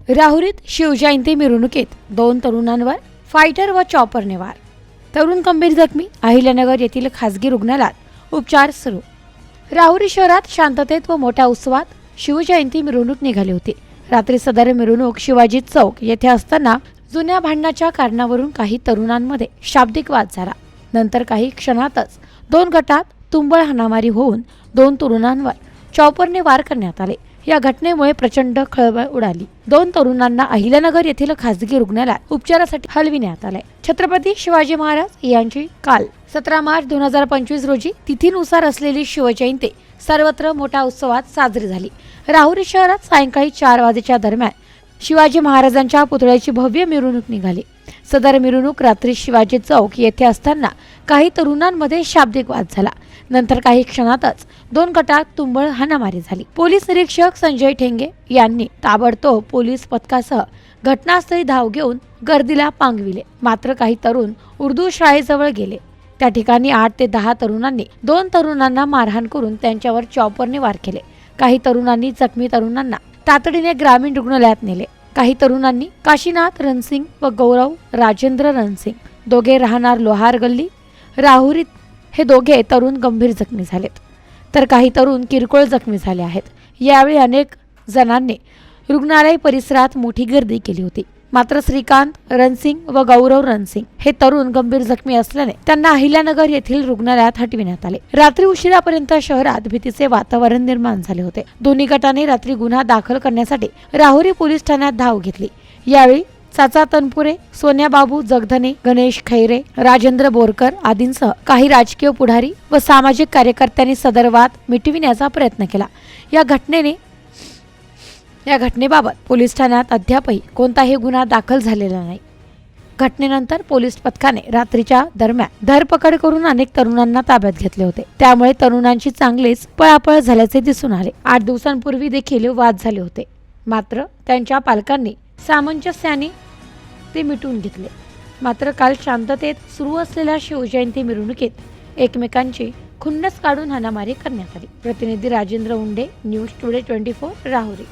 राहुरीत शिवजयंती मिरवणुकीत 2 तरुणांवर फायटर व चॉपरने वार. तरुण गंभीर जखमी. अहिल्यानगर येथील खासगी रुग्णालयात उपचार सुरू. राहुरी शहरात शांततेत व मोठ्या उत्सवात शिवजयंती मिरवणूक निघाली होती. रात्री सदर मिरवणूक शिवाजी चौक येथे असताना जुन्या भांडणाच्या कारणावरून काही तरुणांमध्ये शाब्दिक वाद झाला. नंतर काही क्षणातच 2 गटात तुंबळ हाणामारी होऊन 2 तरुणांवर चॉपरने वार करण्यात आले. या घटनेमुळे प्रचंड खळबळ उडाली. 2 तरुणांना अहिल्यानगर येथील खासगी रुग्णालयात उपचारासाठी हलविण्यात आले. छत्रपती शिवाजी महाराज यांची काल 17 मार्च 2025 रोजी तिथीनुसार असलेली शिवजयंती सर्वत्र मोठ्या उत्सवात साजरी झाली. राहुरी शहरात सायंकाळी 4 वाजेच्या दरम्यान शिवाजी महाराजांच्या पुतळ्याची भव्य मिरवणूक निघाली. सदर मिरवणूक रात्री शिवाजी चौक येथे असताना काही तरुणांमध्ये शाब्दिक वाद झाला. नंतर काही क्षणातच 2 गटात तुंबळ हाणामारी झाली. पोलीस निरीक्षक संजय ठेंगे यांनी ताबडतोब पोलीस पथकासह घटनास्थळी धाव घेऊन गर्दीला पांगविले. मात्र काही तरुण उर्दू शाळेजवळ गेले. त्या ठिकाणी 8 ते 10 तरुणांनी 2 तरुणांना मारहाण करून त्यांच्यावर चॉपरने वार केले. काही तरुणांनी जखमी तरुणांना तातडीने ग्रामीण रुग्णालयात नेले. काही तरुणांनी काशीनाथ रणसिंग व गौरव राजेंद्र रणसिंग दोघे राहणार लोहार गल्ली राहुरीत हे दोघे तरुण गंभीर जखमी झालेत, तर काही तरुण किरकोळ जखमी झाले आहेत. यावेळी अनेक जणांनी रुग्णालय परिसरात मोठी गर्दी केली होती. मात्र श्रीकांत रणसिंग व गौरव रणसिंग हे तरुण गंभीर जखमी असल्याने त्यांना अहिल्यानगर येथील रुग्णालयात हटविण्यात आले. रात्री उशिरापर्यंत शहरात भीतीचे वातावरण निर्माण झाले होते. दोन्ही गटाने रात्री गुन्हा दाखल करण्यासाठी राहुरी पोलीस ठाण्यात धाव घेतली. यावेळी चाचा तनपुरे, सोन्या बाबू जगधने, गणेश खैरे, राजेंद्र बोरकर आदींसह काही राजकीय पुढारी व सामाजिक कार्यकर्त्यांनी सदर वाद मिटविण्याचा प्रयत्न केला. या घटनेबाबत पोलीस ठाण्यात अद्यापही कोणताही गुन्हा दाखल झालेला नाही. घटनेनंतर पोलीस पथकाने रात्रीच्या दरम्यान धरपकड करून अनेक तरुणांना ताब्यात घेतले होते. त्यामुळे तरुणांची चांगलीच पळापळ झाल्याचे दिसून आले. 8 दिवसांपूर्वी देखील वाद झाले होते, मात्र त्यांच्या पालकांनी सामंजस्याने ते मिटवून घेतले. मात्र काल शांततेत सुरू असलेल्या शिवजयंती मिरवणुकीत एकमेकांची खुन्नस काढून हाणामारी करण्यात आली. प्रतिनिधी राजेंद्र उंडे, न्यूज टुडे 24 राहुरी.